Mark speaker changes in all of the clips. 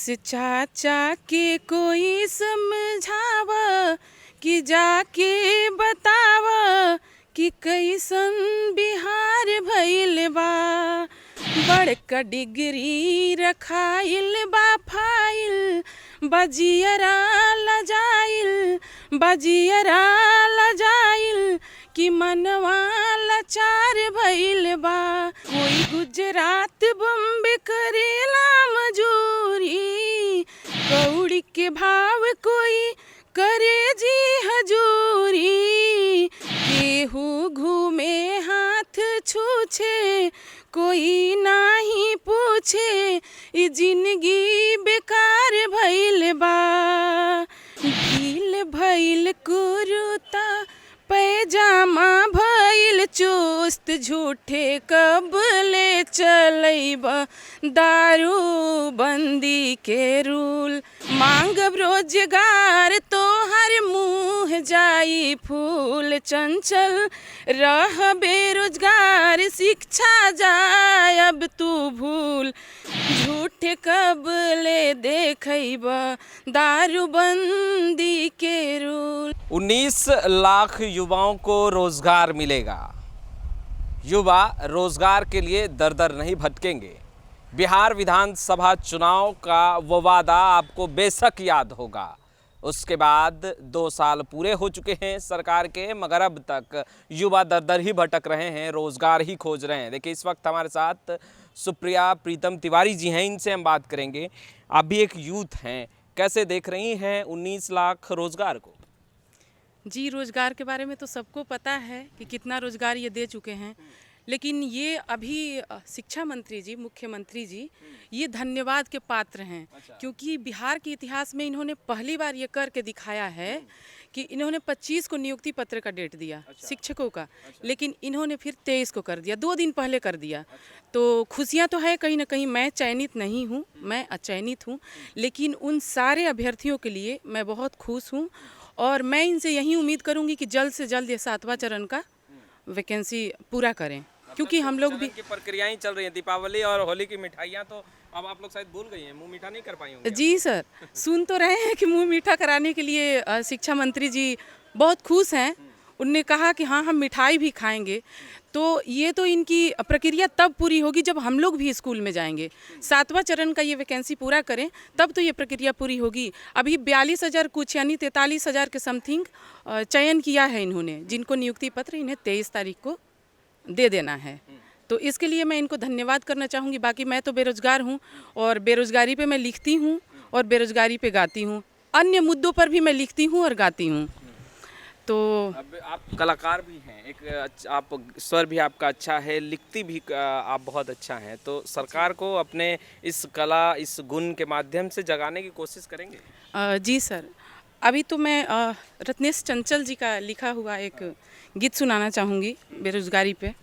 Speaker 1: नीतीश चाचा के कोई समझावा कि जाके बतावा कि कैसन बिहार भइल बा। बड़का डिग्री रखाइल बा फाइल, बजियरा लजाइल कि मनवा लाचार भइल बा। कोई गुजरात बम्बे करेला मजूरी, कौड़ी के भाव कोई करे जी हजूरी। केहू घूमे हाथ छूछे, कोई नाही पूछे, ई जिंदगी बेकार भइल बा। ढील भइल कुरुता पैजामा भइल चुस्त, झूठे कबले चलैबा दारू बंदी के रूल। मांगब रोजगार तोहर मुँह जाई फूल, चंचल रह बेरोजगार शिक्षा जाय अब तू भूल। झूठे कबले देखैबा दारू बंदी के रूल।
Speaker 2: 19 लाख युवाओं को रोजगार मिलेगा। युवा रोजगार के लिए दर दर नहीं भटकेंगे। बिहार विधानसभा चुनाव का वो वादा आपको बेशक याद होगा। उसके बाद 2 साल पूरे हो चुके हैं सरकार के, मगर अब तक युवा दर दर ही भटक रहे हैं, रोजगार ही खोज रहे हैं। देखिए, इस वक्त हमारे साथ सुप्रिया प्रीतम तिवारी जी हैं, इनसे हम बात करेंगे। आप भी एक यूथ हैं, कैसे देख रही हैं 19 लाख रोजगार को?
Speaker 1: जी, रोजगार के बारे में तो सबको पता है कि कितना रोजगार ये दे चुके हैं, लेकिन ये अभी शिक्षा मंत्री जी, मुख्यमंत्री जी, ये धन्यवाद के पात्र हैं। क्योंकि बिहार के इतिहास में इन्होंने पहली बार ये करके दिखाया है कि इन्होंने 25 को नियुक्ति पत्र का डेट दिया शिक्षकों का, लेकिन इन्होंने फिर 23 को कर दिया, 2 दिन पहले कर दिया। तो खुशियाँ तो है कहीं ना कहीं। मैं चयनित नहीं हूँ, मैं अचयनित हूँ, लेकिन उन सारे अभ्यर्थियों के लिए मैं बहुत खुश हूँ। और मैं इनसे यही उम्मीद करूँगी कि जल्द से जल्द ये 7वां चरण का वैकेंसी पूरा करें, क्योंकि हम लोग भी
Speaker 2: की प्रक्रियाएं चल रही हैं। दीपावली और होली की मिठाइयाँ तो अब आप लोग शायद भूल गई हैं, मुंह मीठा नहीं कर पाई होंगी।
Speaker 1: जी सर, सुन तो रहे हैं कि मुंह मीठा कराने के लिए शिक्षा मंत्री जी बहुत खुश हैं। उनने कहा कि हाँ, हम मिठाई भी खाएंगे। तो ये तो इनकी प्रक्रिया तब पूरी होगी जब हम लोग भी स्कूल में जाएंगे। 7वां चरण का ये वैकेंसी पूरा करें, तब तो ये प्रक्रिया पूरी होगी। अभी 42,000 कुछ यानी 43,000 के समथिंग चयन किया है इन्होंने, जिनको नियुक्ति पत्र इन्हें 23 तारीख को दे देना है। तो इसके लिए मैं इनको धन्यवाद करना चाहूँगी। बाकी मैं तो बेरोजगार हूँ, और बेरोजगारी पे मैं लिखती हूँ और बेरोजगारी पे गाती हूँ। अन्य मुद्दों पर भी मैं लिखती हूँ और गाती हूँ। तो
Speaker 2: अब आप कलाकार भी हैं, एक आप स्वर भी आपका अच्छा है, लिखती भी आप बहुत अच्छा हैं। तो सरकार को अपने इस कला, इस गुण के माध्यम से जगाने की कोशिश करेंगे?
Speaker 1: जी सर, अभी तो मैं रत्नेश चंचल जी का लिखा हुआ एक गीत सुनाना चाहूँगी बेरोजगारी पे।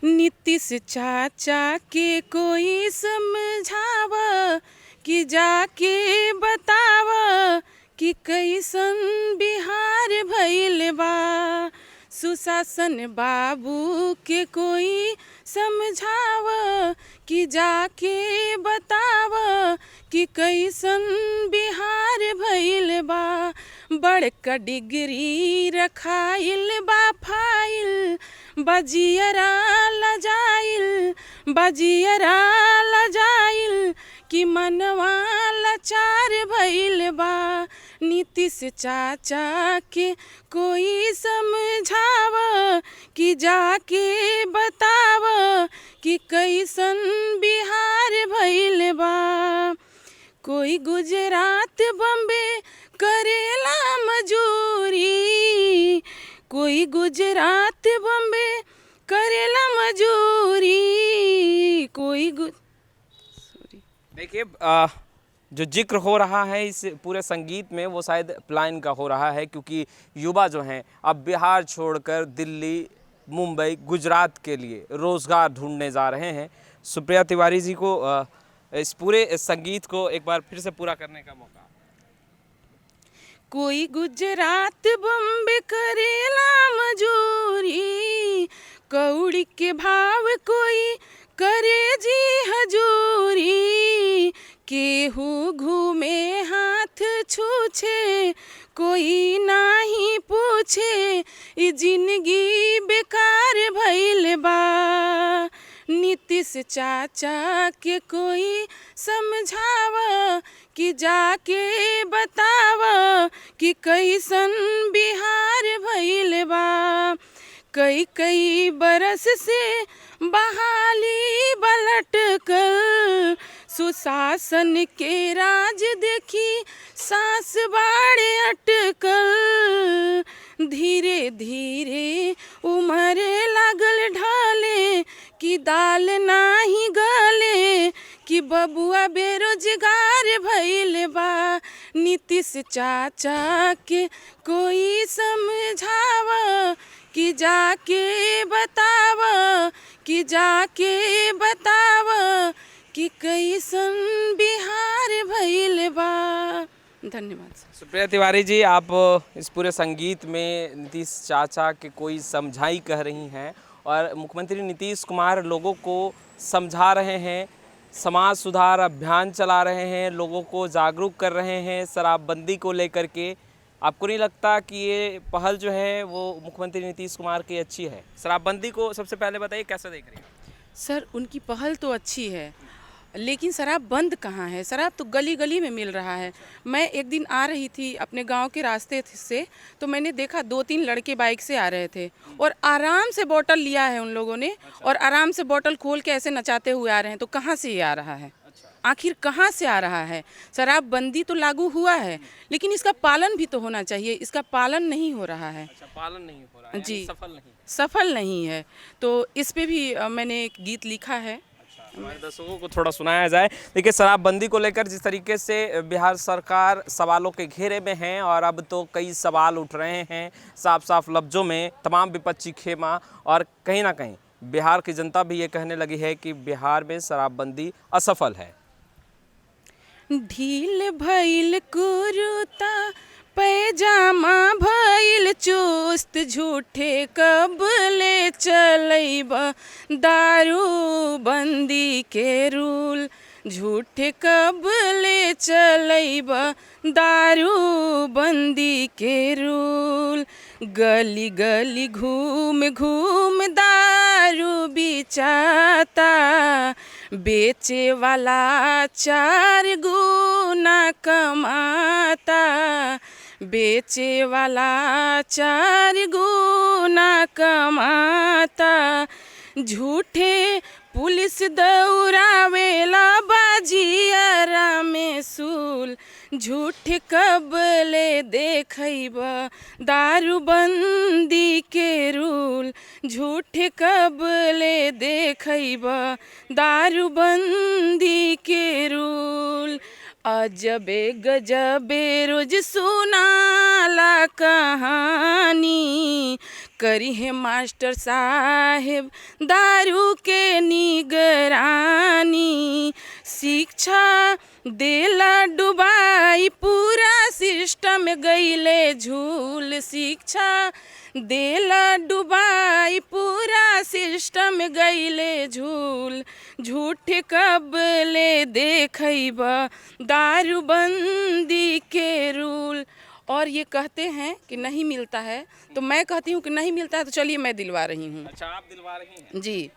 Speaker 1: नीतीश चाचा के कोई समझावा कि जाके बतावा कि कैसन बिहार भइल बा। सुशासन बाबू के कोई समझावा कि जाके बतावा कि कैसन बिहार भइल बा। बड़का डिग्री रखाइल बा फाइल, बजियरा लजाइल कि मनवा लाचार भइल बा। नीतीश चाचा के कोई समझावा कि जाके बतावा कि कैसन बिहार भइल बा। कोई गुजरात बम्बे करेला मजूरी, कोई गुजरात बम्बे करेला मजूरी,
Speaker 2: देखिए, जो जिक्र हो रहा है इस पूरे संगीत में, वो शायद प्लान का हो रहा है, क्योंकि युवा जो हैं अब बिहार छोड़कर दिल्ली, मुंबई, गुजरात के लिए रोज़गार ढूंढने जा रहे हैं। सुप्रिया तिवारी जी को इस पूरे संगीत को एक बार फिर से पूरा करने का मौका।
Speaker 1: कोई गुजरात बम्बे करेला मजूरी, कौड़ी के भाव कोई करे जी हजूरी। के केहू घूमे हाथ छूछे, कोई नाही पूछे, ई जिंदगी बेकार भइल बा। नीतीश चाचा के कोई समझावा कि जाके बतावा कि कैसन बिहार भइल बा। कई बरस से बहाली बलट कर, सुशासन के राज देखी सांस बाड़े अटकल। धीरे धीरे उम्र लागल ढले कि दाल नाही गले, कि बबुआ बेरोजगार भइल बा। नीतीश चाचा के कोई समझावा कि जाके बतावा, कि जाके बतावा कि कैसन बिहार भइल बा। धन्यवाद।
Speaker 2: सुप्रिया तिवारी जी, आप इस पूरे संगीत में नीतीश चाचा के कोई समझाई कह रही हैं और मुख्यमंत्री नीतीश कुमार लोगों को समझा रहे हैं, समाज सुधार अभियान चला रहे हैं, लोगों को जागरूक कर रहे हैं शराबबंदी को लेकर के। आपको नहीं लगता कि ये पहल जो है वो मुख्यमंत्री नीतीश कुमार की अच्छी है? शराबबंदी को सबसे पहले बताइए कैसे देख रही हैं?
Speaker 1: सर, उनकी पहल तो अच्छी है, लेकिन शराब बंद कहाँ है? शराब तो गली गली में मिल रहा है। मैं एक दिन आ रही थी अपने गांव के रास्ते से, तो मैंने देखा 2-3 लड़के बाइक से आ रहे थे और आराम से बोतल लिया है उन लोगों ने, और आराम से बोतल खोल के ऐसे नचाते हुए आ रहे हैं। तो कहाँ से ये आ रहा है? आखिर कहाँ से आ रहा है? शराबबंदी तो लागू हुआ है, लेकिन इसका पालन भी तो होना चाहिए। इसका पालन नहीं हो रहा है।
Speaker 2: अच्छा, पालन नहीं हो रहा है,
Speaker 1: जी,
Speaker 2: सफल नहीं
Speaker 1: है। तो इस पे भी मैंने एक गीत लिखा है।
Speaker 2: हमारे दर्शकों को थोड़ा सुनाया जाए। देखिए, शराबबंदी को लेकर जिस तरीके से बिहार सरकार सवालों के घेरे में है और अब तो कई सवाल उठ रहे हैं साफ साफ लफ्जों में, तमाम विपक्षी खेमा, और कहीं ना कहीं बिहार की जनता भी ये कहने लगी है कि बिहार में शराबबंदी असफल है।
Speaker 1: ढील भइल कुरुता पैजामा भइल चुस्त, झूठे कब ले चलैब दारू बंदी के रूल। झूठे कब ले चलैब दारू बंदी के रूल। गली गली घूम घूम दारू बिचाता, बेचे वाला 4 गुना कमाता। बेचे वाला 4 गुना कमाता। झूठे पुलिस दौड़ावेला बाजियारा में सूल। झूठे कब ले देखैब दारू बंदी के रूल। झूठे कब ले देखैब दारू बंदी के रूल। अजबे गजबे रोज सुनाला कहानी, करी है मास्टर साहेब दारू के निगरानी। शिक्षा देला डुबाई पूरा सिस्टम गईले झूल। शिक्षा देला डुबाई पूरा सिस्टम गईले झूल। झूठे कब ले देखैब दारू बंदी के रूल। और ये कहते हैं कि नहीं मिलता है, तो मैं कहती हूँ कि नहीं मिलता है तो चलिए मैं दिलवा रही हूँ।
Speaker 2: अच्छा, आप दिलवा रही हैं?
Speaker 1: जी।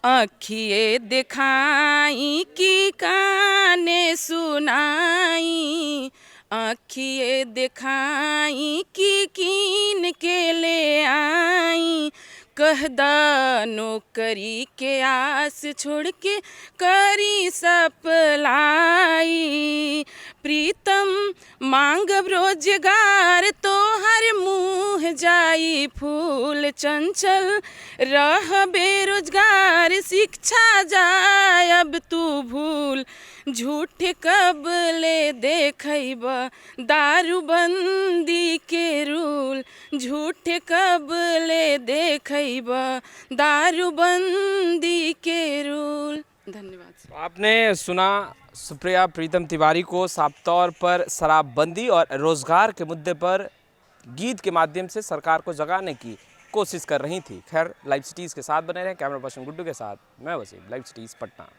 Speaker 1: आँखिए दिखाई कि काने सुनाई, आँखिए दिखाई कि कीन के ले आई। कहदा नौकरी के आस छोड़ के करी सप्लाई। प्रीतम मांगब रोजगार तो हर मुँह जाई फूल। चंचल रह बेरोजगार शिक्षा जाय अब तू भूल। झूठे कब ले देखैब दारू बंदी के रूल। झूठे कब ले देखैब दारू बंदी के रूल। धन्यवाद।
Speaker 2: आपने सुना सुप्रिया प्रीतम तिवारी को साफ तौर पर शराबबंदी और रोजगार के मुद्दे पर गीत के माध्यम से सरकार को जगाने की कोशिश कर रही थी। खैर, लाइव सिटीज़ के साथ बने रहें। कैमरा पर्सन गुड्डू के साथ मैं वसीम, लाइव सिटीज़ पटना।